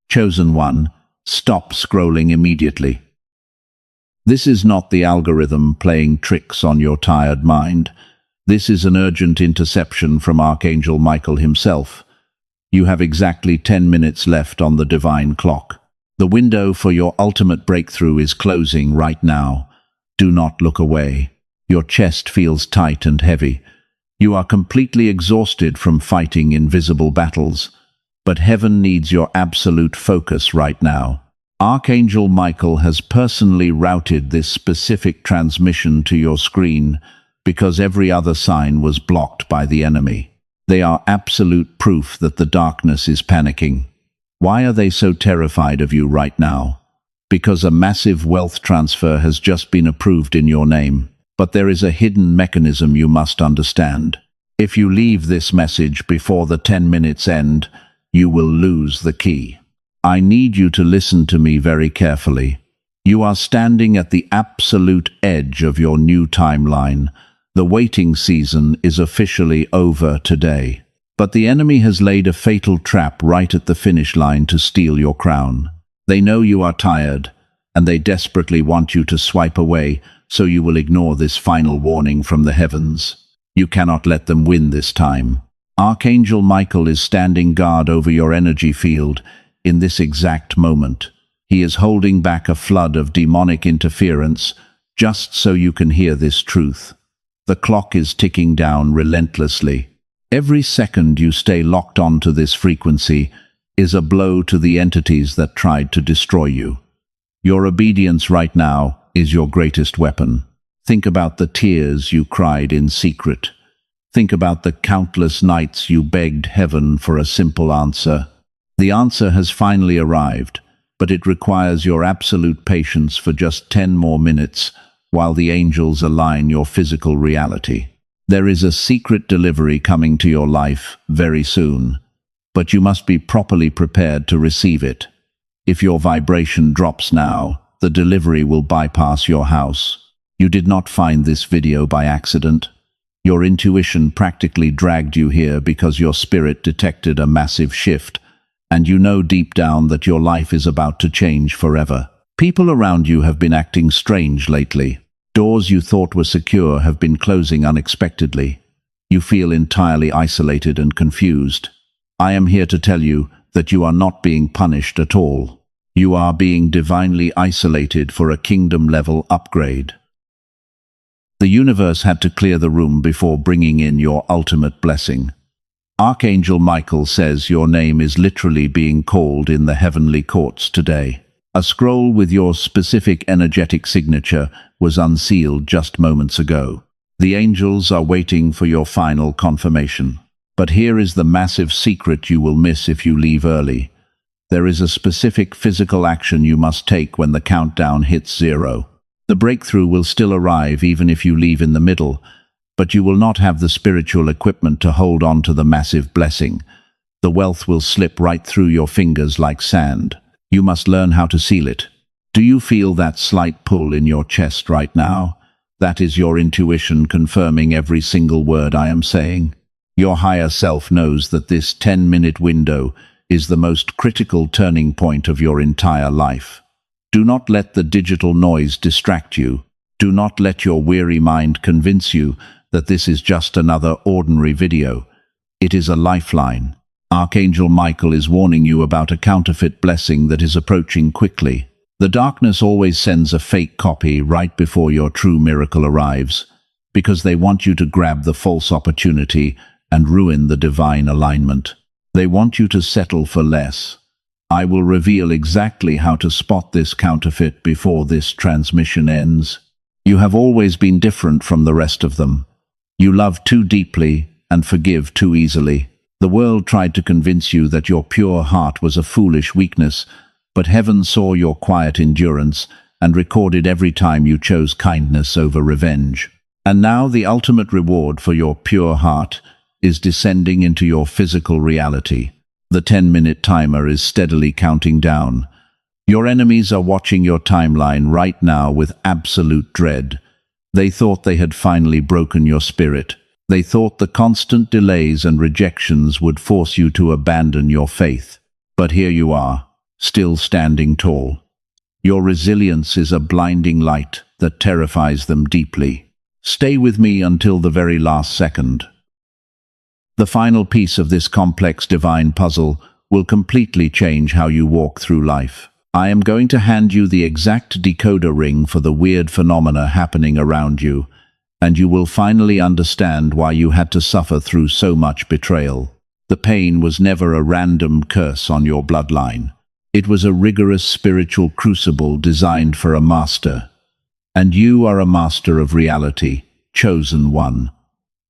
Chosen one, stop scrolling immediately. This is not the algorithm playing tricks on your tired mind. This is an urgent interception from Archangel Michael himself. You have exactly 10 minutes left on the divine clock. The window for your ultimate breakthrough is closing right now. Do not look away. Your chest feels tight and heavy. You are completely exhausted from fighting invisible battles. But heaven needs your absolute focus right now. Archangel Michael has personally routed this specific transmission to your screen because every other sign was blocked by the enemy. They are absolute proof that the darkness is panicking. Why are they so terrified of you right now? Because a massive wealth transfer has just been approved in your name. But there is a hidden mechanism you must understand. If you leave this message before the 10 minutes end, you will lose the key. I need you to listen to me very carefully. You are standing at the absolute edge of your new timeline. The waiting season is officially over today. But the enemy has laid a fatal trap right at the finish line to steal your crown. They know you are tired, and they desperately want you to swipe away, so you will ignore this final warning from the heavens. You cannot let them win this time. Archangel Michael is standing guard over your energy field in this exact moment. He is holding back a flood of demonic interference just so you can hear this truth. The clock is ticking down relentlessly. Every second you stay locked onto this frequency is a blow to the entities that tried to destroy you. Your obedience right now is your greatest weapon. Think about the tears you cried in secret. Think about the countless nights you begged heaven for a simple answer. The answer has finally arrived, but it requires your absolute patience for just 10 more minutes while the angels align your physical reality. There is a secret delivery coming to your life very soon, but you must be properly prepared to receive it. If your vibration drops now, the delivery will bypass your house. You did not find this video by accident. Your intuition practically dragged you here because your spirit detected a massive shift, and you know deep down that your life is about to change forever. People around you have been acting strange lately. Doors you thought were secure have been closing unexpectedly. You feel entirely isolated and confused. I am here to tell you that you are not being punished at all. You are being divinely isolated for a kingdom-level upgrade. The universe had to clear the room before bringing in your ultimate blessing. Archangel Michael says your name is literally being called in the heavenly courts today. A scroll with your specific energetic signature was unsealed just moments ago. The angels are waiting for your final confirmation. But here is the massive secret you will miss if you leave early. There is a specific physical action you must take when the countdown hits 0. The breakthrough will still arrive even if you leave in the middle, but you will not have the spiritual equipment to hold on to the massive blessing. The wealth will slip right through your fingers like sand. You must learn how to seal it. Do you feel that slight pull in your chest right now? That is your intuition confirming every single word I am saying. Your higher self knows that this 10-minute window is the most critical turning point of your entire life. Do not let the digital noise distract you. Do not let your weary mind convince you that this is just another ordinary video. It is a lifeline. Archangel Michael is warning you about a counterfeit blessing that is approaching quickly. The darkness always sends a fake copy right before your true miracle arrives, because they want you to grab the false opportunity and ruin the divine alignment. They want you to settle for less. I will reveal exactly how to spot this counterfeit before this transmission ends. You have always been different from the rest of them. You love too deeply and forgive too easily. The world tried to convince you that your pure heart was a foolish weakness, but heaven saw your quiet endurance and recorded every time you chose kindness over revenge. And now the ultimate reward for your pure heart is descending into your physical reality. The 10-minute timer is steadily counting down. Your enemies are watching your timeline right now with absolute dread. They thought they had finally broken your spirit. They thought the constant delays and rejections would force you to abandon your faith. But here you are. still standing tall. Your resilience is a blinding light that terrifies them deeply. Stay with me until the very last second. The final piece of this complex divine puzzle will completely change how you walk through life. I am going to hand you the exact decoder ring for the weird phenomena happening around you, and you will finally understand why you had to suffer through so much betrayal. The pain was never a random curse on your bloodline. It was a rigorous spiritual crucible designed for a master. And you are a master of reality, chosen one.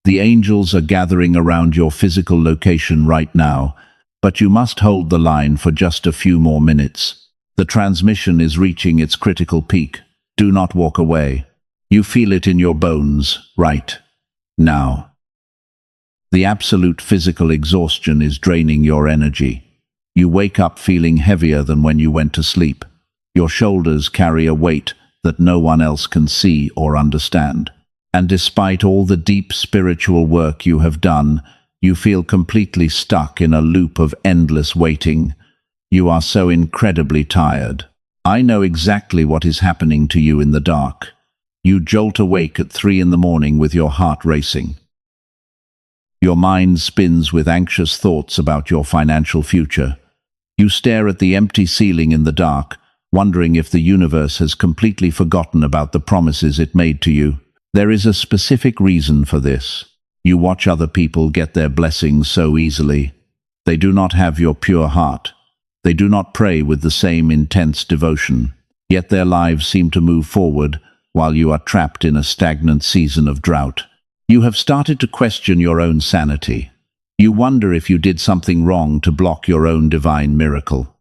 The angels are gathering around your physical location right now, but you must hold the line for just a few more minutes. The transmission is reaching its critical peak. Do not walk away. You feel it in your bones, right now. The absolute physical exhaustion is draining your energy. You wake up feeling heavier than when you went to sleep. Your shoulders carry a weight that no one else can see or understand. And despite all the deep spiritual work you have done, you feel completely stuck in a loop of endless waiting. You are so incredibly tired. I know exactly what is happening to you in the dark. You jolt awake at 3 in the morning with your heart racing. Your mind spins with anxious thoughts about your financial future. You stare at the empty ceiling in the dark, wondering if the universe has completely forgotten about the promises it made to you. There is a specific reason for this. You watch other people get their blessings so easily. They do not have your pure heart. They do not pray with the same intense devotion. Yet their lives seem to move forward while you are trapped in a stagnant season of drought. You have started to question your own sanity. You wonder if you did something wrong to block your own divine miracle.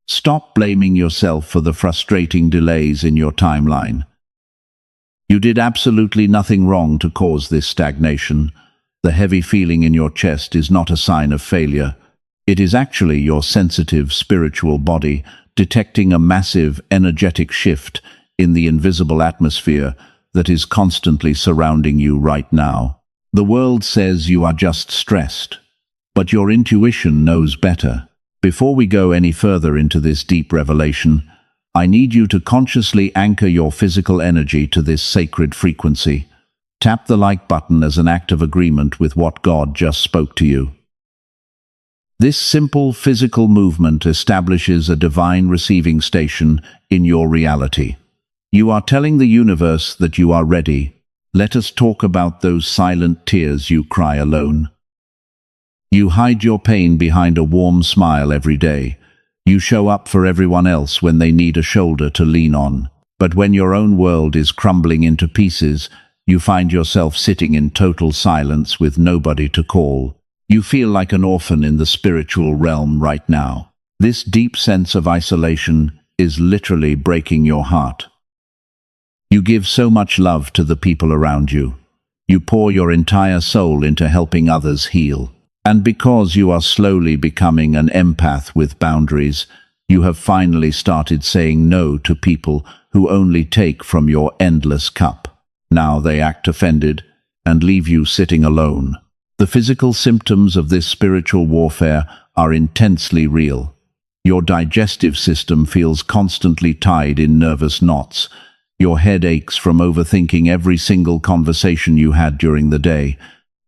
Stop blaming yourself for the frustrating delays in your timeline. You did absolutely nothing wrong to cause this stagnation. The heavy feeling in your chest is not a sign of failure. It is actually your sensitive spiritual body detecting a massive energetic shift in the invisible atmosphere that is constantly surrounding you right now. The world says you are just stressed, but your intuition knows better. Before we go any further into this deep revelation, I need you to consciously anchor your physical energy to this sacred frequency. Tap the like button as an act of agreement with what God just spoke to you. This simple physical movement establishes a divine receiving station in your reality. You are telling the universe that you are ready. Let us talk about those silent tears you cry alone. You hide your pain behind a warm smile every day. You show up for everyone else when they need a shoulder to lean on. But when your own world is crumbling into pieces, you find yourself sitting in total silence with nobody to call. You feel like an orphan in the spiritual realm right now. This deep sense of isolation is literally breaking your heart. You give so much love to the people around you. You pour your entire soul into helping others heal. And because you are slowly becoming an empath with boundaries, you have finally started saying no to people who only take from your endless cup. Now they act offended and leave you sitting alone. The physical symptoms of this spiritual warfare are intensely real. Your digestive system feels constantly tied in nervous knots. Your head aches from overthinking every single conversation you had during the day.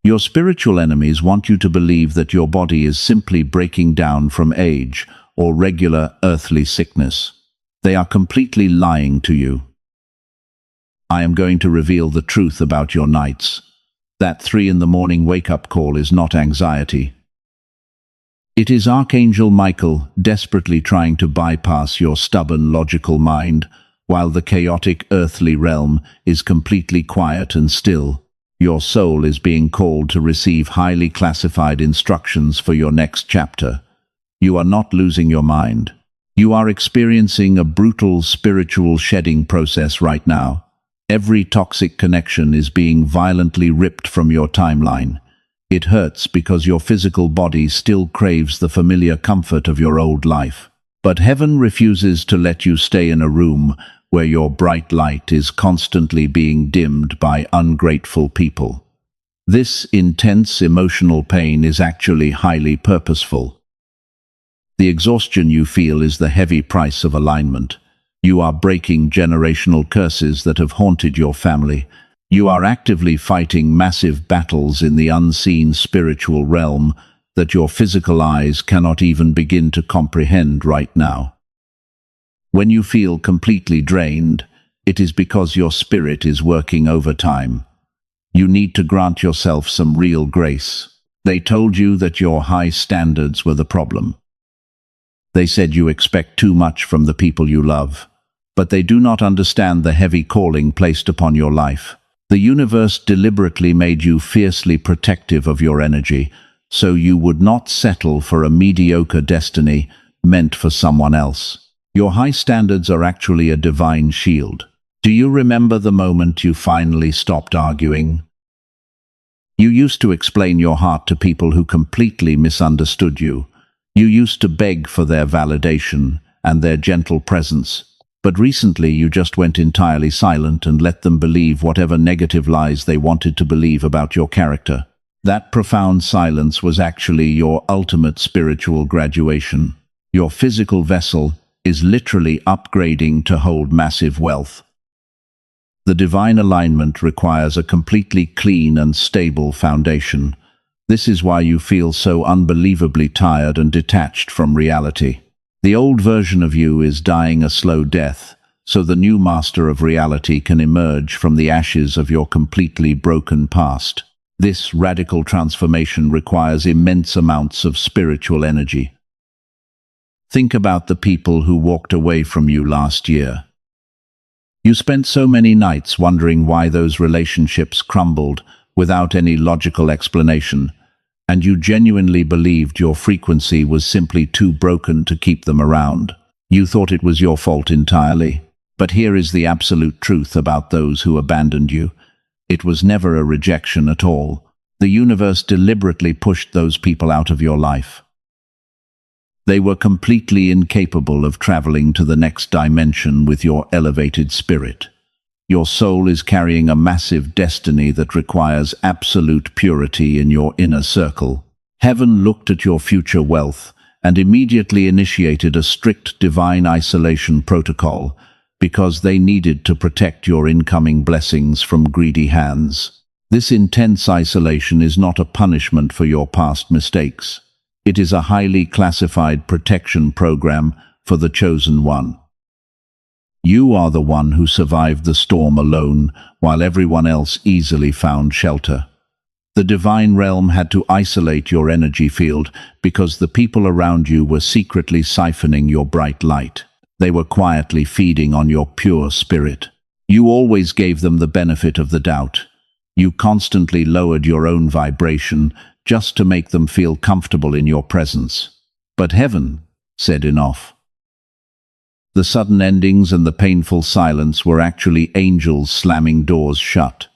Your spiritual enemies want you to believe that your body is simply breaking down from age or regular earthly sickness. They are completely lying to you. I am going to reveal the truth about your nights. That 3 in the morning wake-up call is not anxiety. It is Archangel Michael desperately trying to bypass your stubborn, logical mind, while the chaotic earthly realm is completely quiet and still. Your soul is being called to receive highly classified instructions for your next chapter. You are not losing your mind. You are experiencing a brutal spiritual shedding process right now. Every toxic connection is being violently ripped from your timeline. It hurts because your physical body still craves the familiar comfort of your old life. But heaven refuses to let you stay in a room where your bright light is constantly being dimmed by ungrateful people. This intense emotional pain is actually highly purposeful. The exhaustion you feel is the heavy price of alignment. You are breaking generational curses that have haunted your family. You are actively fighting massive battles in the unseen spiritual realm that your physical eyes cannot even begin to comprehend right now. When you feel completely drained, it is because your spirit is working overtime. You need to grant yourself some real grace. They told you that your high standards were the problem. They said you expect too much from the people you love, but they do not understand the heavy calling placed upon your life. The universe deliberately made you fiercely protective of your energy, so you would not settle for a mediocre destiny meant for someone else. Your high standards are actually a divine shield. Do you remember the moment you finally stopped arguing? You used to explain your heart to people who completely misunderstood you. You used to beg for their validation and their gentle presence. But recently you just went entirely silent and let them believe whatever negative lies they wanted to believe about your character. That profound silence was actually your ultimate spiritual graduation. Your physical vessel is literally upgrading to hold massive wealth. The divine alignment requires a completely clean and stable foundation. This is why you feel so unbelievably tired and detached from reality. The old version of you is dying a slow death, so the new master of reality can emerge from the ashes of your completely broken past. This radical transformation requires immense amounts of spiritual energy. Think about the people who walked away from you last year. You spent so many nights wondering why those relationships crumbled without any logical explanation, and you genuinely believed your frequency was simply too broken to keep them around. You thought it was your fault entirely. But here is the absolute truth about those who abandoned you. It was never a rejection at all. The universe deliberately pushed those people out of your life. They were completely incapable of traveling to the next dimension with your elevated spirit. Your soul is carrying a massive destiny that requires absolute purity in your inner circle. Heaven looked at your future wealth and immediately initiated a strict divine isolation protocol because they needed to protect your incoming blessings from greedy hands. This intense isolation is not a punishment for your past mistakes. It is a highly classified protection program for the chosen one. You are the one who survived the storm alone, while everyone else easily found shelter. The divine realm had to isolate your energy field because the people around you were secretly siphoning your bright light. They were quietly feeding on your pure spirit. You always gave them the benefit of the doubt. You constantly lowered your own vibration just to make them feel comfortable in your presence. But heaven said enough. The sudden endings and the painful silence were actually angels slamming doors shut.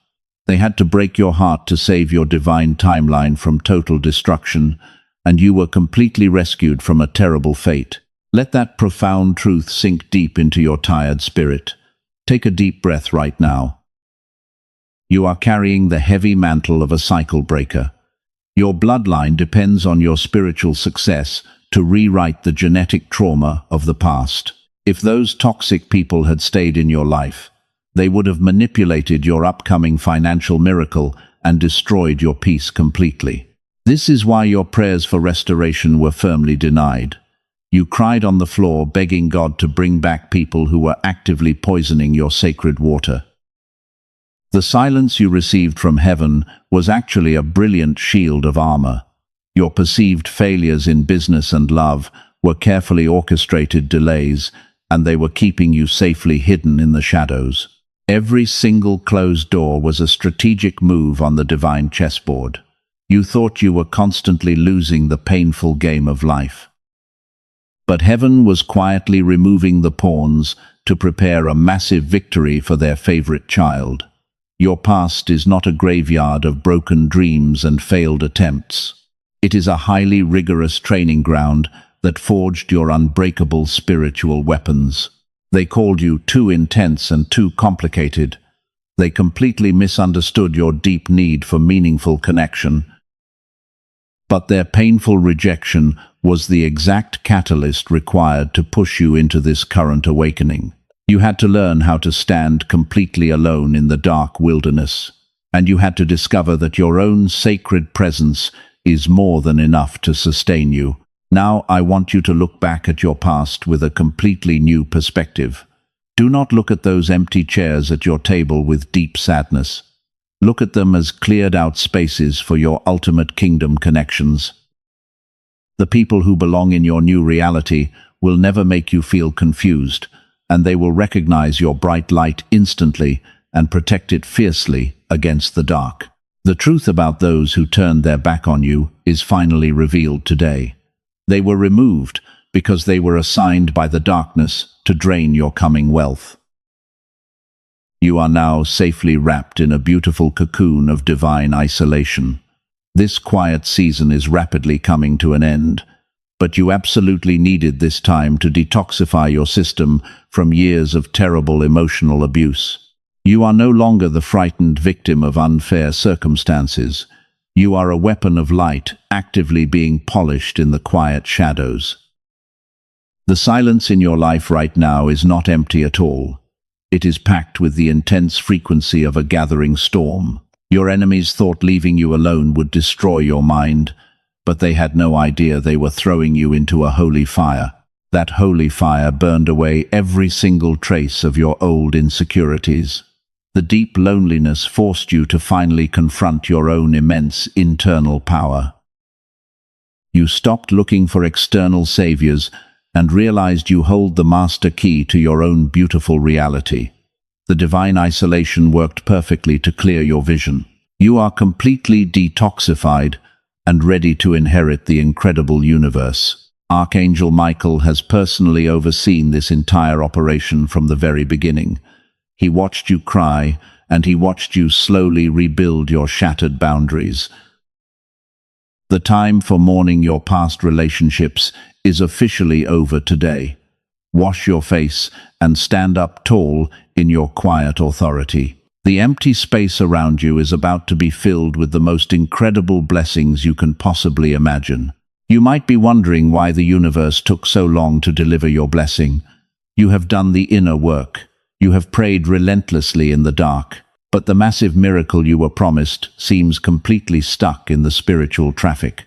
They had to break your heart to save your divine timeline from total destruction, and you were completely rescued from a terrible fate. Let that profound truth sink deep into your tired spirit. Take a deep breath right now. You are carrying the heavy mantle of a cycle breaker. Your bloodline depends on your spiritual success to rewrite the genetic trauma of the past. If those toxic people had stayed in your life, they would have manipulated your upcoming financial miracle and destroyed your peace completely. This is why your prayers for restoration were firmly denied. You cried on the floor begging God to bring back people who were actively poisoning your sacred water. The silence you received from heaven was actually a brilliant shield of armor. Your perceived failures in business and love were carefully orchestrated delays, and they were keeping you safely hidden in the shadows. Every single closed door was a strategic move on the divine chessboard. You thought you were constantly losing the painful game of life. But heaven was quietly removing the pawns to prepare a massive victory for their favorite child. Your past is not a graveyard of broken dreams and failed attempts. It is a highly rigorous training ground that forged your unbreakable spiritual weapons. They called you too intense and too complicated. They completely misunderstood your deep need for meaningful connection. But their painful rejection was the exact catalyst required to push you into this current awakening. You had to learn how to stand completely alone in the dark wilderness, and you had to discover that your own sacred presence is more than enough to sustain you. Now I want you to look back at your past with a completely new perspective. Do not look at those empty chairs at your table with deep sadness. Look at them as cleared-out spaces for your ultimate kingdom connections. The people who belong in your new reality will never make you feel confused, and they will recognize your bright light instantly and protect it fiercely against the dark. The truth about those who turned their back on you is finally revealed today. They were removed because they were assigned by the darkness to drain your coming wealth. You are now safely wrapped in a beautiful cocoon of divine isolation. This quiet season is rapidly coming to an end, but you absolutely needed this time to detoxify your system from years of terrible emotional abuse. You are no longer the frightened victim of unfair circumstances. You are a weapon of light, actively being polished in the quiet shadows. The silence in your life right now is not empty at all. It is packed with the intense frequency of a gathering storm. Your enemies thought leaving you alone would destroy your mind, but they had no idea they were throwing you into a holy fire. That holy fire burned away every single trace of your old insecurities. The deep loneliness forced you to finally confront your own immense internal power. You stopped looking for external saviors and realized you hold the master key to your own beautiful reality. The divine isolation worked perfectly to clear your vision. You are completely detoxified and ready to inherit the incredible universe. Archangel Michael has personally overseen this entire operation from the very beginning. He watched you cry, and he watched you slowly rebuild your shattered boundaries. The time for mourning your past relationships is officially over today. Wash your face and stand up tall in your quiet authority. The empty space around you is about to be filled with the most incredible blessings you can possibly imagine. You might be wondering why the universe took so long to deliver your blessing. You have done the inner work. You have prayed relentlessly in the dark, but the massive miracle you were promised seems completely stuck in the spiritual traffic.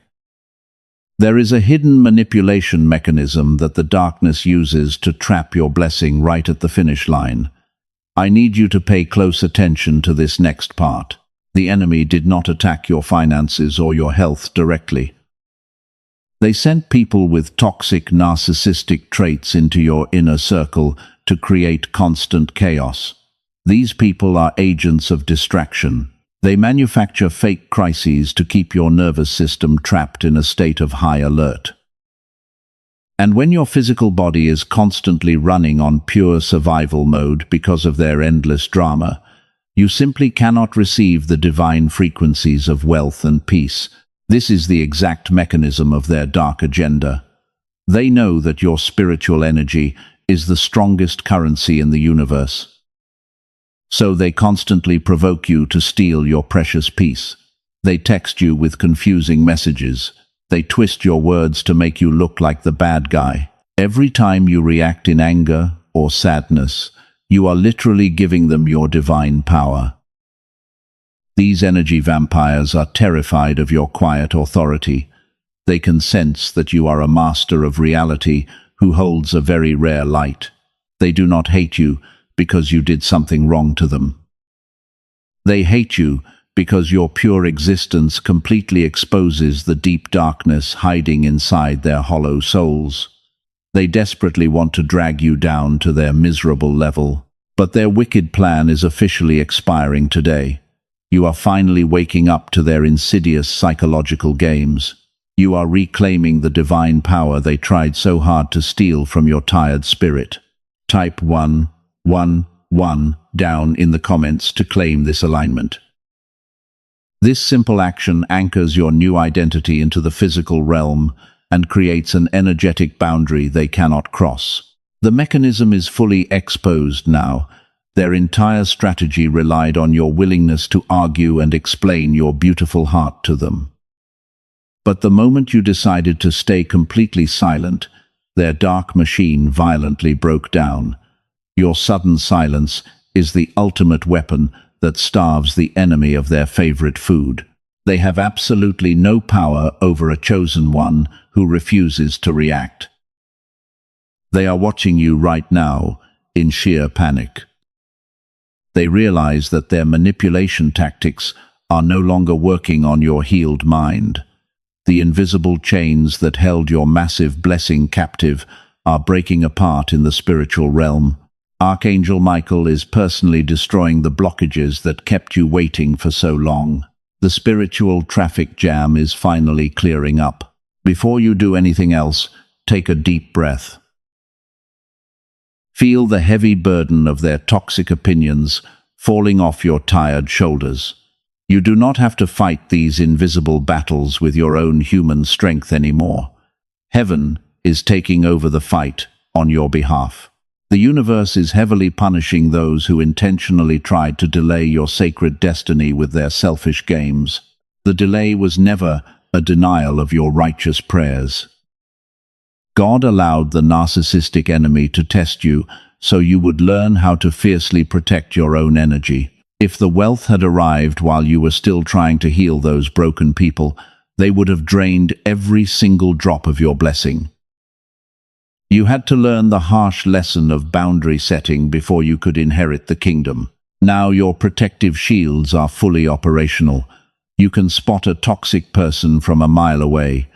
There is a hidden manipulation mechanism that the darkness uses to trap your blessing right at the finish line. I need you to pay close attention to this next part. The enemy did not attack your finances or your health directly. They sent people with toxic narcissistic traits into your inner circle to create constant chaos. These people are agents of distraction. They manufacture fake crises to keep your nervous system trapped in a state of high alert. And when your physical body is constantly running on pure survival mode because of their endless drama, you simply cannot receive the divine frequencies of wealth and peace. This is the exact mechanism of their dark agenda. They know that your spiritual energy is the strongest currency in the universe. So they constantly provoke you to steal your precious peace. They text you with confusing messages. They twist your words to make you look like the bad guy. Every time you react in anger or sadness, you are literally giving them your divine power. These energy vampires are terrified of your quiet authority. They can sense that you are a master of reality who holds a very rare light. They do not hate you because you did something wrong to them. They hate you because your pure existence completely exposes the deep darkness hiding inside their hollow souls. They desperately want to drag you down to their miserable level, but their wicked plan is officially expiring today. You are finally waking up to their insidious psychological games. You are reclaiming the divine power they tried so hard to steal from your tired spirit. Type 111 down in the comments to claim this alignment. This simple action anchors your new identity into the physical realm and creates an energetic boundary they cannot cross. The mechanism is fully exposed now. Their entire strategy relied on your willingness to argue and explain your beautiful heart to them. But the moment you decided to stay completely silent, their dark machine violently broke down. Your sudden silence is the ultimate weapon that starves the enemy of their favorite food. They have absolutely no power over a chosen one who refuses to react. They are watching you right now in sheer panic. They realize that their manipulation tactics are no longer working on your healed mind. The invisible chains that held your massive blessing captive are breaking apart in the spiritual realm. Archangel Michael is personally destroying the blockages that kept you waiting for so long. The spiritual traffic jam is finally clearing up. Before you do anything else, take a deep breath. Feel the heavy burden of their toxic opinions falling off your tired shoulders. You do not have to fight these invisible battles with your own human strength anymore. Heaven is taking over the fight on your behalf. The universe is heavily punishing those who intentionally tried to delay your sacred destiny with their selfish games. The delay was never a denial of your righteous prayers. God allowed the narcissistic enemy to test you so you would learn how to fiercely protect your own energy. If the wealth had arrived while you were still trying to heal those broken people, they would have drained every single drop of your blessing. You had to learn the harsh lesson of boundary setting before you could inherit the kingdom. Now your protective shields are fully operational. You can spot a toxic person from a mile away.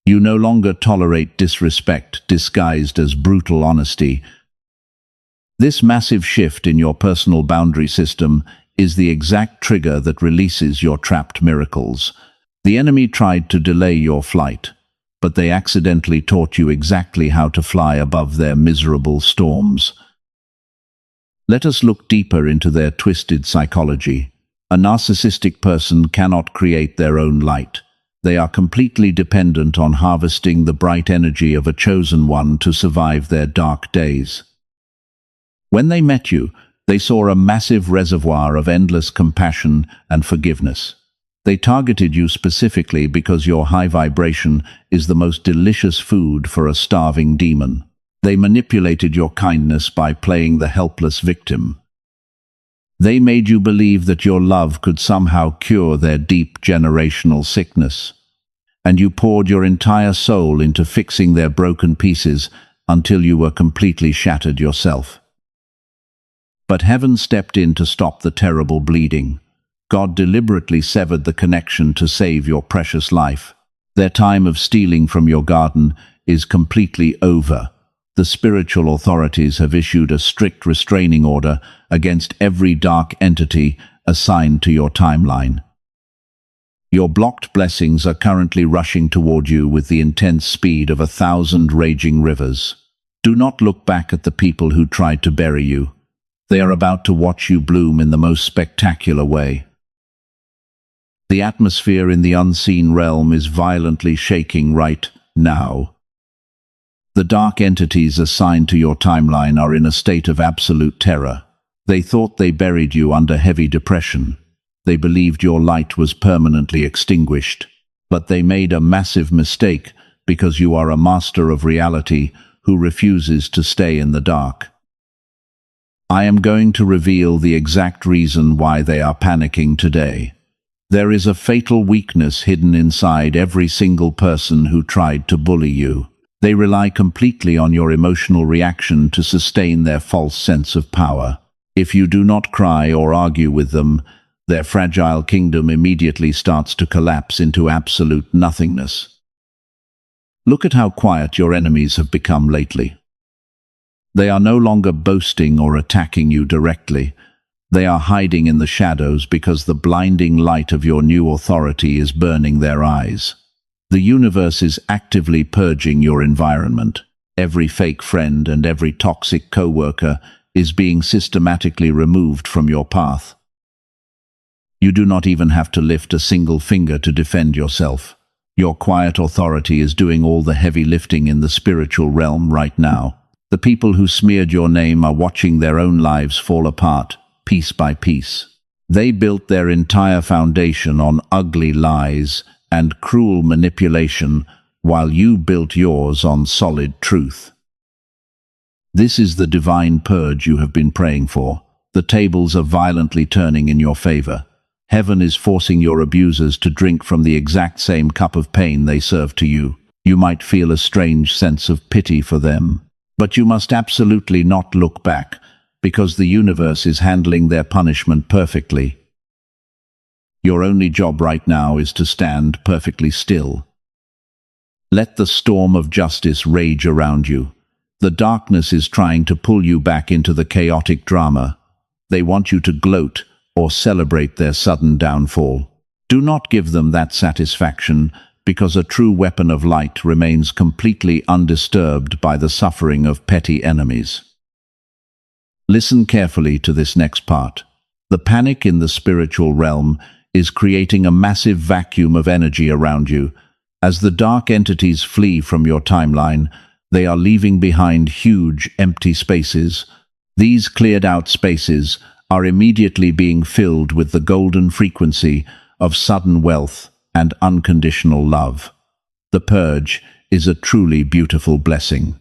You no longer tolerate disrespect disguised as brutal honesty. This massive shift in your personal boundary system is the exact trigger that releases your trapped miracles. The enemy tried to delay your flight, but they accidentally taught you exactly how to fly above their miserable storms. Let us look deeper into their twisted psychology. A narcissistic person cannot create their own light. They are completely dependent on harvesting the bright energy of a chosen one to survive their dark days. When they met you, they saw a massive reservoir of endless compassion and forgiveness. They targeted you specifically because your high vibration is the most delicious food for a starving demon. They manipulated your kindness by playing the helpless victim. They made you believe that your love could somehow cure their deep generational sickness. And you poured your entire soul into fixing their broken pieces until you were completely shattered yourself. But heaven stepped in to stop the terrible bleeding. God deliberately severed the connection to save your precious life. Their time of stealing from your garden is completely over. The spiritual authorities have issued a strict restraining order against every dark entity assigned to your timeline. Your blocked blessings are currently rushing toward you with the intense speed of 1,000 raging rivers. Do not look back at the people who tried to bury you. They are about to watch you bloom in the most spectacular way. The atmosphere in the unseen realm is violently shaking right now. The dark entities assigned to your timeline are in a state of absolute terror. They thought they buried you under heavy depression. They believed your light was permanently extinguished. But they made a massive mistake because you are a master of reality who refuses to stay in the dark. I am going to reveal the exact reason why they are panicking today. There is a fatal weakness hidden inside every single person who tried to bully you. They rely completely on your emotional reaction to sustain their false sense of power. If you do not cry or argue with them, their fragile kingdom immediately starts to collapse into absolute nothingness. Look at how quiet your enemies have become lately. They are no longer boasting or attacking you directly. They are hiding in the shadows because the blinding light of your new authority is burning their eyes. The universe is actively purging your environment. Every fake friend and every toxic co-worker is being systematically removed from your path. You do not even have to lift a single finger to defend yourself. Your quiet authority is doing all the heavy lifting in the spiritual realm right now. The people who smeared your name are watching their own lives fall apart, piece by piece. They built their entire foundation on ugly lies and cruel manipulation, while you built yours on solid truth. This is the divine purge you have been praying for. The tables are violently turning in your favor. Heaven is forcing your abusers to drink from the exact same cup of pain they serve to you. You might feel a strange sense of pity for them, but you must absolutely not look back, because the universe is handling their punishment perfectly. Your only job right now is to stand perfectly still. Let the storm of justice rage around you. The darkness is trying to pull you back into the chaotic drama. They want you to gloat or celebrate their sudden downfall. Do not give them that satisfaction, because a true weapon of light remains completely undisturbed by the suffering of petty enemies. Listen carefully to this next part. The panic in the spiritual realm is creating a massive vacuum of energy around you. As the dark entities flee from your timeline, they are leaving behind huge, empty spaces. These cleared-out spaces are immediately being filled with the golden frequency of sudden wealth and unconditional love. The purge is a truly beautiful blessing.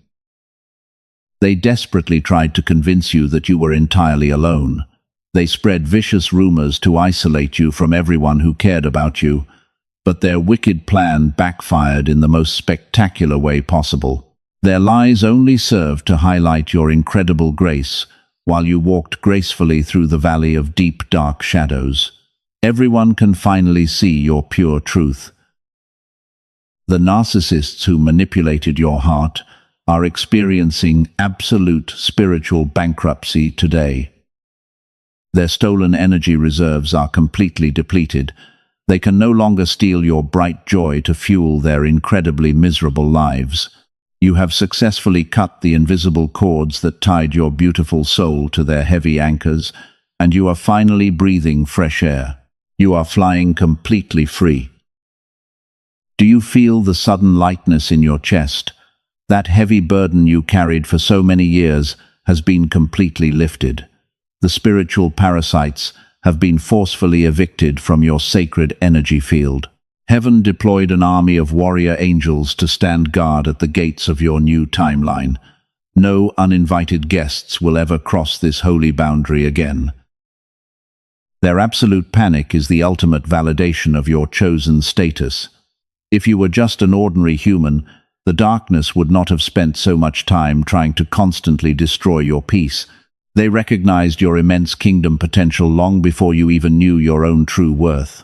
They desperately tried to convince you that you were entirely alone. They spread vicious rumors to isolate you from everyone who cared about you, but their wicked plan backfired in the most spectacular way possible. Their lies only served to highlight your incredible grace, while you walked gracefully through the valley of deep, dark shadows. Everyone can finally see your pure truth. The narcissists who manipulated your heart are experiencing absolute spiritual bankruptcy today. Their stolen energy reserves are completely depleted. They can no longer steal your bright joy to fuel their incredibly miserable lives. You have successfully cut the invisible cords that tied your beautiful soul to their heavy anchors, and you are finally breathing fresh air. You are flying completely free. Do you feel the sudden lightness in your chest? That heavy burden you carried for so many years has been completely lifted. The spiritual parasites have been forcefully evicted from your sacred energy field. Heaven deployed an army of warrior angels to stand guard at the gates of your new timeline. No uninvited guests will ever cross this holy boundary again. Their absolute panic is the ultimate validation of your chosen status. If you were just an ordinary human, the darkness would not have spent so much time trying to constantly destroy your peace. They recognized your immense kingdom potential long before you even knew your own true worth.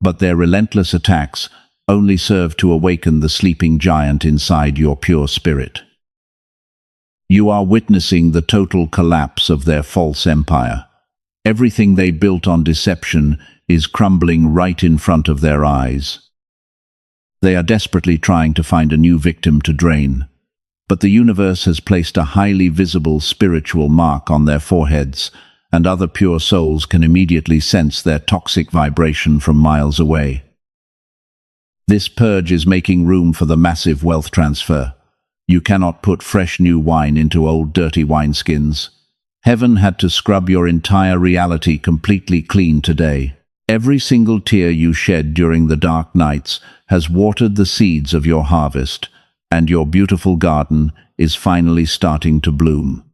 But their relentless attacks only serve to awaken the sleeping giant inside your pure spirit. You are witnessing the total collapse of their false empire. Everything they built on deception is crumbling right in front of their eyes. They are desperately trying to find a new victim to drain, but the universe has placed a highly visible spiritual mark on their foreheads, and other pure souls can immediately sense their toxic vibration from miles away. This purge is making room for the massive wealth transfer. You cannot put fresh new wine into old dirty wineskins. Heaven had to scrub your entire reality completely clean today. Every single tear you shed during the dark nights has watered the seeds of your harvest, and your beautiful garden is finally starting to bloom.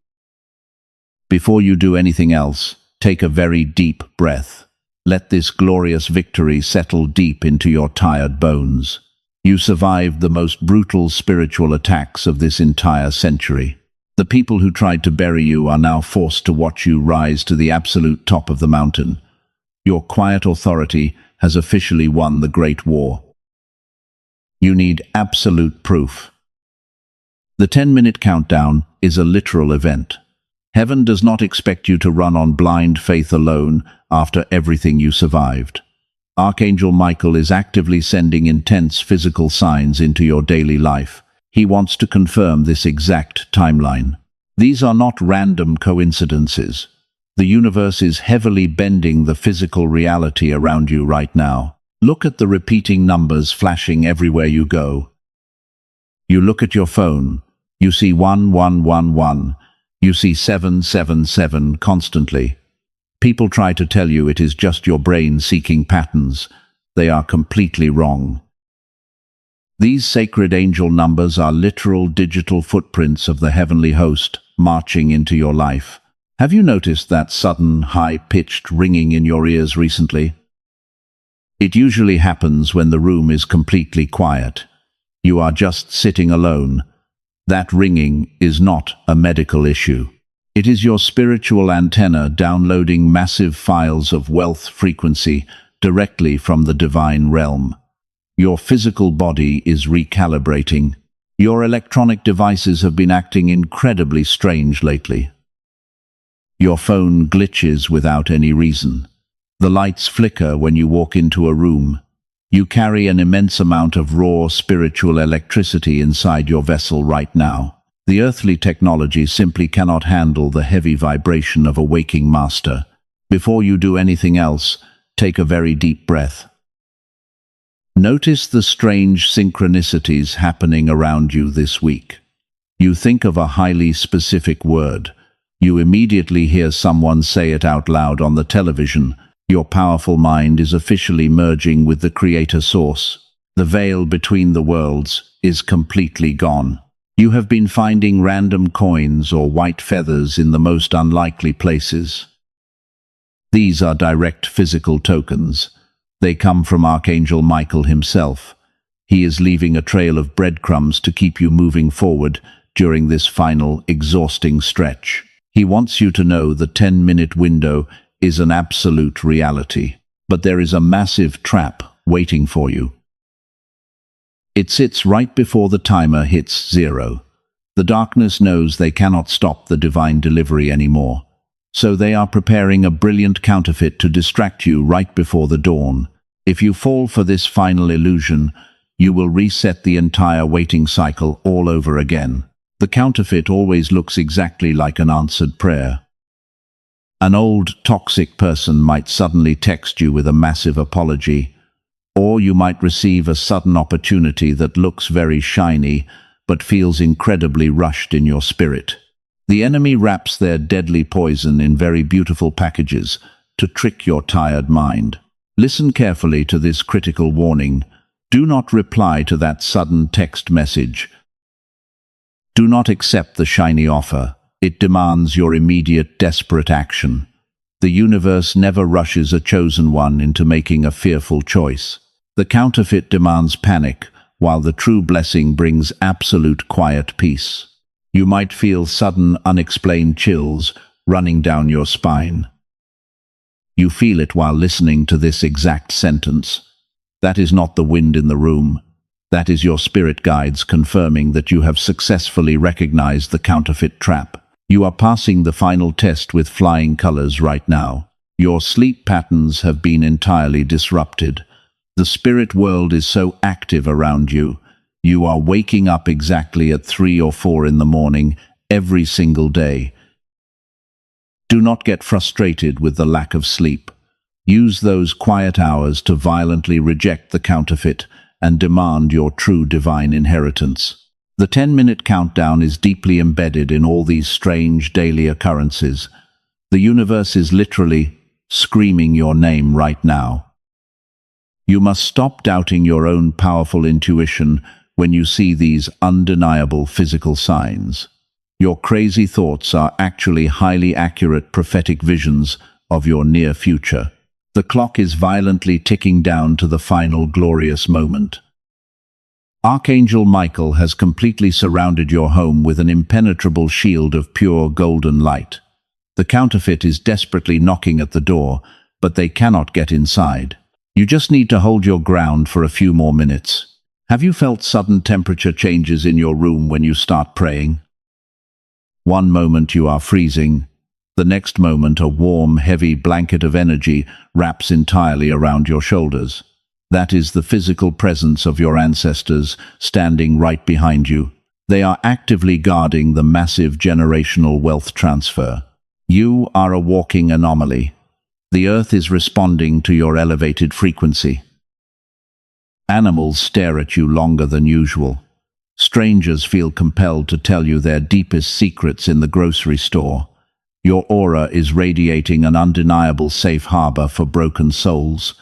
Before you do anything else, take a very deep breath. Let this glorious victory settle deep into your tired bones. You survived the most brutal spiritual attacks of this entire century. The people who tried to bury you are now forced to watch you rise to the absolute top of the mountain. Your quiet authority has officially won the Great War. You need absolute proof. The 10-minute countdown is a literal event. Heaven does not expect you to run on blind faith alone after everything you survived. Archangel Michael is actively sending intense physical signs into your daily life. He wants to confirm this exact timeline. These are not random coincidences. The universe is heavily bending the physical reality around you right now. Look at the repeating numbers flashing everywhere you go. You look at your phone. You see 1111. You see 777 constantly. People try to tell you it is just your brain seeking patterns, they are completely wrong. These sacred angel numbers are literal digital footprints of the heavenly host marching into your life. Have you noticed that sudden, high-pitched ringing in your ears recently? It usually happens when the room is completely quiet. You are just sitting alone. That ringing is not a medical issue. It is your spiritual antenna downloading massive files of wealth frequency directly from the divine realm. Your physical body is recalibrating. Your electronic devices have been acting incredibly strange lately. Your phone glitches without any reason. The lights flicker when you walk into a room. You carry an immense amount of raw spiritual electricity inside your vessel right now. The earthly technology simply cannot handle the heavy vibration of a waking master. Before you do anything else, take a very deep breath. Notice the strange synchronicities happening around you this week. You think of a highly specific word. You immediately hear someone say it out loud on the television. Your powerful mind is officially merging with the Creator Source. The veil between the worlds is completely gone. You have been finding random coins or white feathers in the most unlikely places. These are direct physical tokens. They come from Archangel Michael himself. He is leaving a trail of breadcrumbs to keep you moving forward during this final, exhausting stretch. He wants you to know the 10-minute window is an absolute reality. But there is a massive trap waiting for you. It sits right before the timer hits 0. The darkness knows they cannot stop the divine delivery anymore. So they are preparing a brilliant counterfeit to distract you right before the dawn. If you fall for this final illusion, you will reset the entire waiting cycle all over again. The counterfeit always looks exactly like an answered prayer. An old, toxic person might suddenly text you with a massive apology, or you might receive a sudden opportunity that looks very shiny, but feels incredibly rushed in your spirit. The enemy wraps their deadly poison in very beautiful packages to trick your tired mind. Listen carefully to this critical warning. Do not reply to that sudden text message. Do not accept the shiny offer. It demands your immediate, desperate action. The universe never rushes a chosen one into making a fearful choice. The counterfeit demands panic, while the true blessing brings absolute quiet peace. You might feel sudden, unexplained chills running down your spine. You feel it while listening to this exact sentence. That is not the wind in the room. That is your spirit guides confirming that you have successfully recognized the counterfeit trap. You are passing the final test with flying colors right now. Your sleep patterns have been entirely disrupted. The spirit world is so active around you. You are waking up exactly at 3 or 4 in the morning every single day. Do not get frustrated with the lack of sleep. Use those quiet hours to violently reject the counterfeit and demand your true divine inheritance. The 10-minute countdown is deeply embedded in all these strange daily occurrences. The universe is literally screaming your name right now. You must stop doubting your own powerful intuition when you see these undeniable physical signs. Your crazy thoughts are actually highly accurate prophetic visions of your near future. The clock is violently ticking down to the final glorious moment. Archangel Michael has completely surrounded your home with an impenetrable shield of pure golden light. The counterfeit is desperately knocking at the door, but they cannot get inside. You just need to hold your ground for a few more minutes. Have you felt sudden temperature changes in your room when you start praying? One moment you are freezing. The next moment a warm, heavy blanket of energy wraps entirely around your shoulders. That is the physical presence of your ancestors standing right behind you. They are actively guarding the massive generational wealth transfer. You are a walking anomaly. The earth is responding to your elevated frequency. Animals stare at you longer than usual. Strangers feel compelled to tell you their deepest secrets in the grocery store. Your aura is radiating an undeniable safe harbor for broken souls.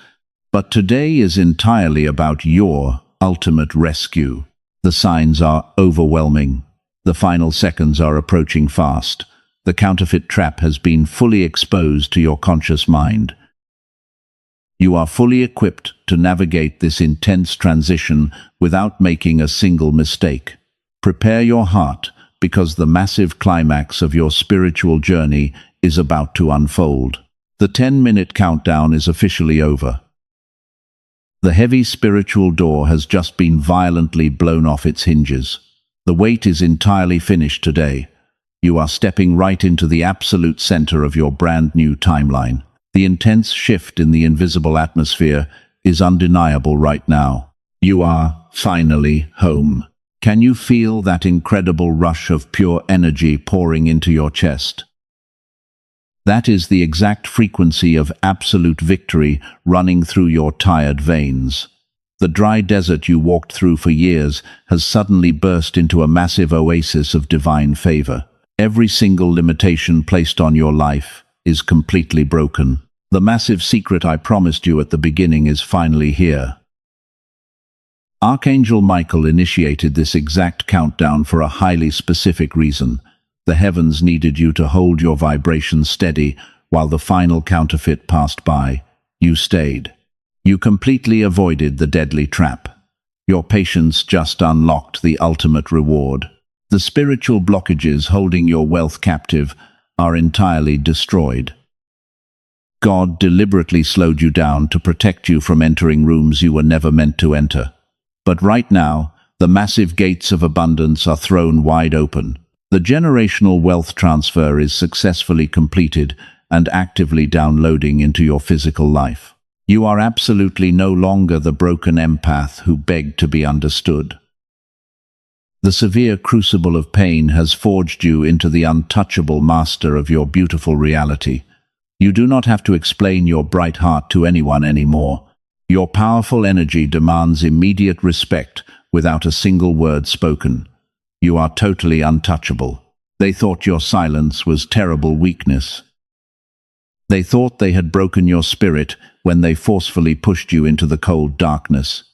But today is entirely about your ultimate rescue. The signs are overwhelming. The final seconds are approaching fast. The counterfeit trap has been fully exposed to your conscious mind. You are fully equipped to navigate this intense transition without making a single mistake. Prepare your heart, because the massive climax of your spiritual journey is about to unfold. The 10-minute countdown is officially over. The heavy spiritual door has just been violently blown off its hinges. The wait is entirely finished today. You are stepping right into the absolute center of your brand new timeline. The intense shift in the invisible atmosphere is undeniable right now. You are finally home. Can you feel that incredible rush of pure energy pouring into your chest? That is the exact frequency of absolute victory running through your tired veins. The dry desert you walked through for years has suddenly burst into a massive oasis of divine favor. Every single limitation placed on your life is completely broken. The massive secret I promised you at the beginning is finally here. Archangel Michael initiated this exact countdown for a highly specific reason. The heavens needed you to hold your vibration steady while the final counterfeit passed by. You stayed. You completely avoided the deadly trap. Your patience just unlocked the ultimate reward. The spiritual blockages holding your wealth captive are entirely destroyed. God deliberately slowed you down to protect you from entering rooms you were never meant to enter. But right now, the massive gates of abundance are thrown wide open. The generational wealth transfer is successfully completed and actively downloading into your physical life. You are absolutely no longer the broken empath who begged to be understood. The severe crucible of pain has forged you into the untouchable master of your beautiful reality. You do not have to explain your bright heart to anyone anymore. Your powerful energy demands immediate respect without a single word spoken. You are totally untouchable. They thought your silence was terrible weakness. They thought they had broken your spirit when they forcefully pushed you into the cold darkness.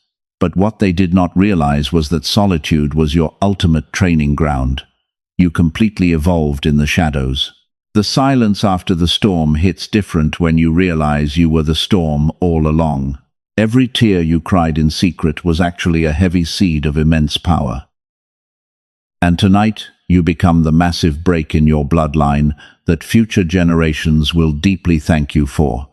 But what they did not realize was that solitude was your ultimate training ground. You completely evolved in the shadows. The silence after the storm hits different when you realize you were the storm all along. Every tear you cried in secret was actually a heavy seed of immense power. And tonight, you become the massive break in your bloodline that future generations will deeply thank you for.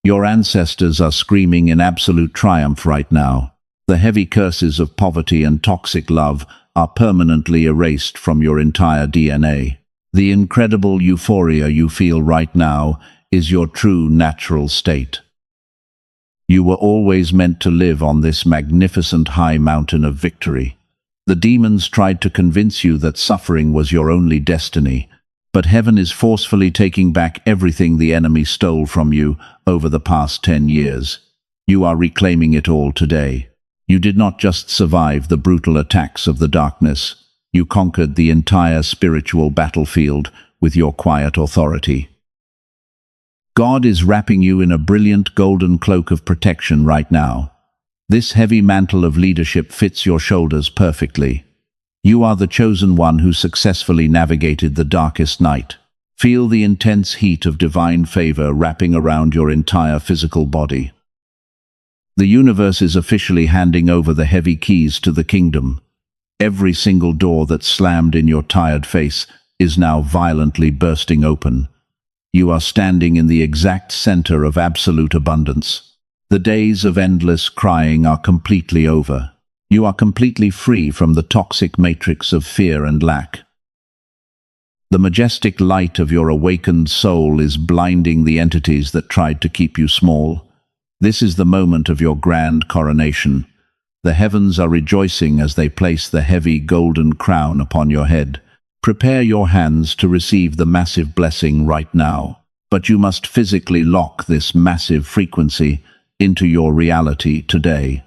Your ancestors are screaming in absolute triumph right now. The heavy curses of poverty and toxic love are permanently erased from your entire DNA. The incredible euphoria you feel right now is your true natural state. You were always meant to live on this magnificent high mountain of victory. The demons tried to convince you that suffering was your only destiny, but heaven is forcefully taking back everything the enemy stole from you over the past 10 years. You are reclaiming it all today. You did not just survive the brutal attacks of the darkness. You conquered the entire spiritual battlefield with your quiet authority. God is wrapping you in a brilliant golden cloak of protection right now. This heavy mantle of leadership fits your shoulders perfectly. You are the chosen one who successfully navigated the darkest night. Feel the intense heat of divine favor wrapping around your entire physical body. The universe is officially handing over the heavy keys to the kingdom. Every single door that slammed in your tired face is now violently bursting open. You are standing in the exact center of absolute abundance. The days of endless crying are completely over. You are completely free from the toxic matrix of fear and lack. The majestic light of your awakened soul is blinding the entities that tried to keep you small. This is the moment of your grand coronation. The heavens are rejoicing as they place the heavy golden crown upon your head. Prepare your hands to receive the massive blessing right now. But you must physically lock this massive frequency into your reality today.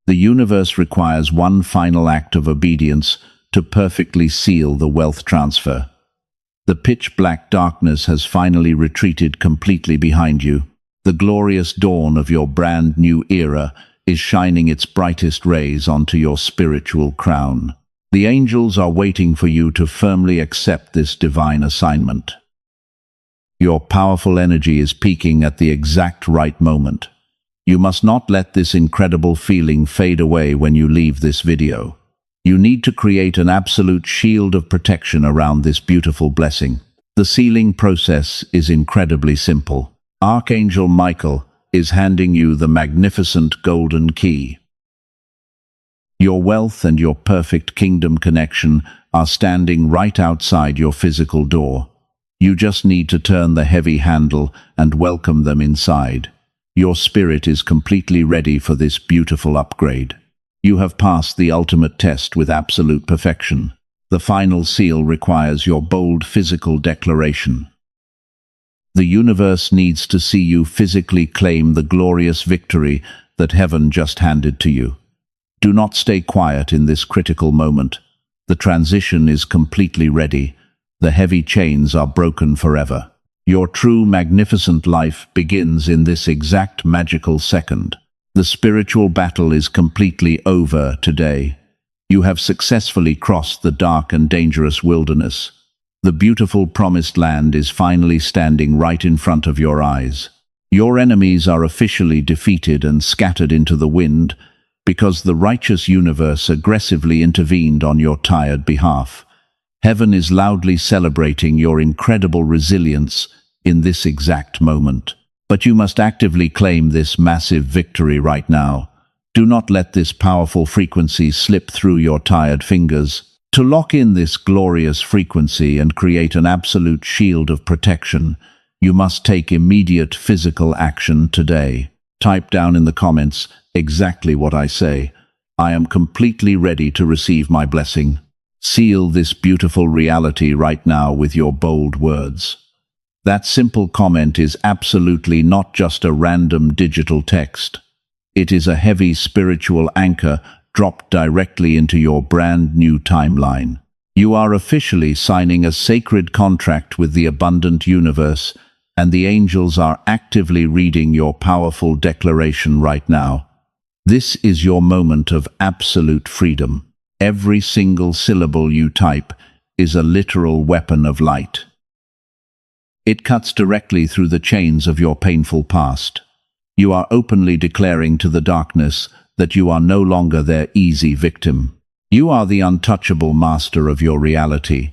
The universe requires one final act of obedience to perfectly seal the wealth transfer. The pitch-black darkness has finally retreated completely behind you. The glorious dawn of your brand new era is shining its brightest rays onto your spiritual crown. The angels are waiting for you to firmly accept this divine assignment. Your powerful energy is peaking at the exact right moment. You must not let this incredible feeling fade away when you leave this video. You need to create an absolute shield of protection around this beautiful blessing. The sealing process is incredibly simple. Archangel Michael is handing you the magnificent golden key. Your wealth and your perfect kingdom connection are standing right outside your physical door. You just need to turn the heavy handle and welcome them inside. Your spirit is completely ready for this beautiful upgrade. You have passed the ultimate test with absolute perfection. The final seal requires your bold physical declaration. The universe needs to see you physically claim the glorious victory that heaven just handed to you. Do not stay quiet in this critical moment. The transition is completely ready. The heavy chains are broken forever. Your true magnificent life begins in this exact magical second. The spiritual battle is completely over today. You have successfully crossed the dark and dangerous wilderness. The beautiful promised land is finally standing right in front of your eyes. Your enemies are officially defeated and scattered into the wind because the righteous universe aggressively intervened on your tired behalf. Heaven is loudly celebrating your incredible resilience in this exact moment. But you must actively claim this massive victory right now. Do not let this powerful frequency slip through your tired fingers. To lock in this glorious frequency and create an absolute shield of protection, you must take immediate physical action today. Type down in the comments exactly what I say. I am completely ready to receive my blessing. Seal this beautiful reality right now with your bold words. That simple comment is absolutely not just a random digital text. It is a heavy spiritual anchor dropped directly into your brand new timeline. You are officially signing a sacred contract with the abundant universe, and the angels are actively reading your powerful declaration right now. This is your moment of absolute freedom. Every single syllable you type is a literal weapon of light. It cuts directly through the chains of your painful past. You are openly declaring to the darkness that you are no longer their easy victim. You are the untouchable master of your reality,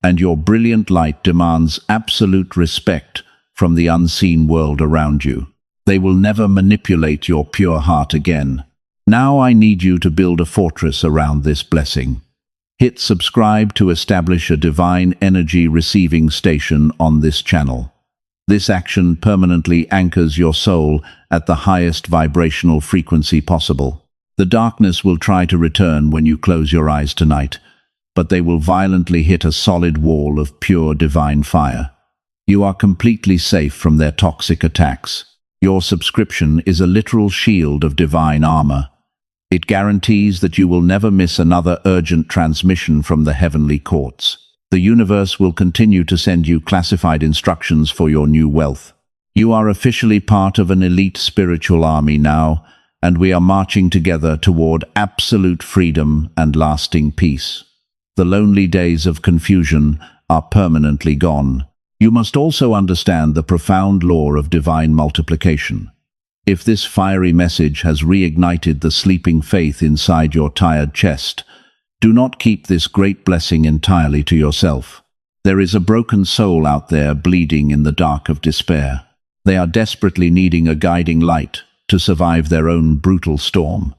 and your brilliant light demands absolute respect from the unseen world around you. They will never manipulate your pure heart again. Now I need you to build a fortress around this blessing. Hit subscribe to establish a divine energy receiving station on this channel. This action permanently anchors your soul at the highest vibrational frequency possible. The darkness will try to return when you close your eyes tonight, but they will violently hit a solid wall of pure divine fire. You are completely safe from their toxic attacks. Your subscription is a literal shield of divine armor. It guarantees that you will never miss another urgent transmission from the heavenly courts. The universe will continue to send you classified instructions for your new wealth. You are officially part of an elite spiritual army now, and we are marching together toward absolute freedom and lasting peace. The lonely days of confusion are permanently gone. You must also understand the profound law of divine multiplication. If this fiery message has reignited the sleeping faith inside your tired chest, do not keep this great blessing entirely to yourself. There is a broken soul out there bleeding in the dark of despair. They are desperately needing a guiding light to survive their own brutal storm.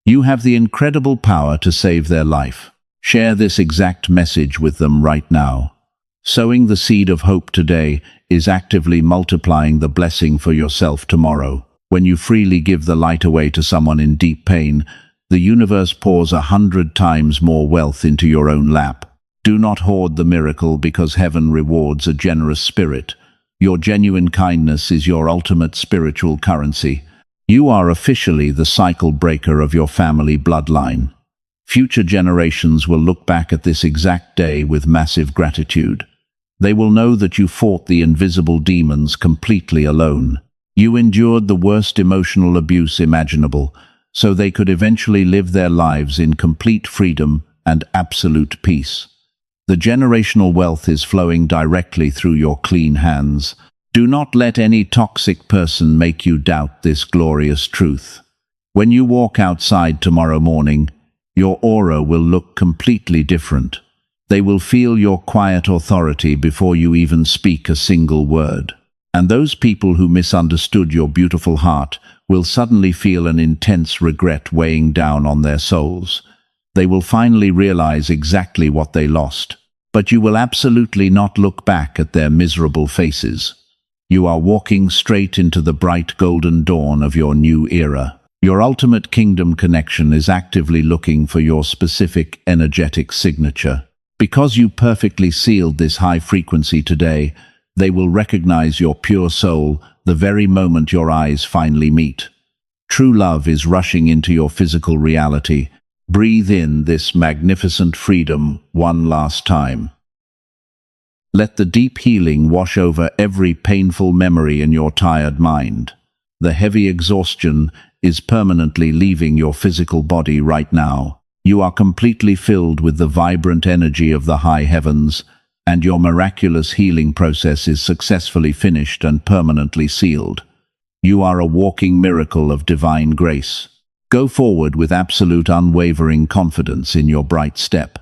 You have the incredible power to save their life. Share this exact message with them right now. Sowing the seed of hope today is actively multiplying the blessing for yourself tomorrow. When you freely give the light away to someone in deep pain, the universe pours 100 times more wealth into your own lap. Do not hoard the miracle because heaven rewards a generous spirit. Your genuine kindness is your ultimate spiritual currency. You are officially the cycle breaker of your family bloodline. Future generations will look back at this exact day with massive gratitude. They will know that you fought the invisible demons completely alone. You endured the worst emotional abuse imaginable, so they could eventually live their lives in complete freedom and absolute peace. The generational wealth is flowing directly through your clean hands. Do not let any toxic person make you doubt this glorious truth. When you walk outside tomorrow morning, your aura will look completely different. They will feel your quiet authority before you even speak a single word. And those people who misunderstood your beautiful heart will suddenly feel an intense regret weighing down on their souls. They will finally realize exactly what they lost. But you will absolutely not look back at their miserable faces. You are walking straight into the bright golden dawn of your new era. Your ultimate kingdom connection is actively looking for your specific energetic signature. Because you perfectly sealed this high frequency today, they will recognize your pure soul the very moment your eyes finally meet. True love is rushing into your physical reality. Breathe in this magnificent freedom one last time. Let the deep healing wash over every painful memory in your tired mind. The heavy exhaustion is permanently leaving your physical body right now. You are completely filled with the vibrant energy of the high heavens, and your miraculous healing process is successfully finished and permanently sealed. You are a walking miracle of divine grace. Go forward with absolute unwavering confidence in your bright step.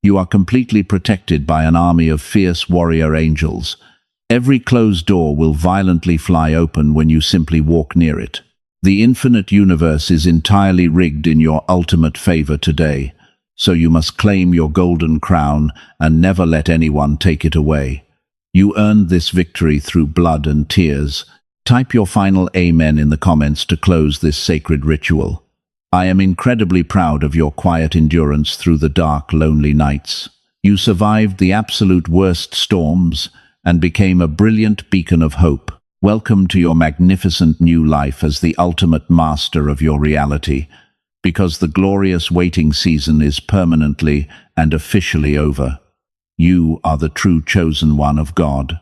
You are completely protected by an army of fierce warrior angels. Every closed door will violently fly open when you simply walk near it. The infinite universe is entirely rigged in your ultimate favor today, so you must claim your golden crown and never let anyone take it away. You earned this victory through blood and tears. Type your final amen in the comments to close this sacred ritual. I am incredibly proud of your quiet endurance through the dark, lonely nights. You survived the absolute worst storms and became a brilliant beacon of hope. Welcome to your magnificent new life as the ultimate master of your reality, because the glorious waiting season is permanently and officially over. You are the true chosen one of God.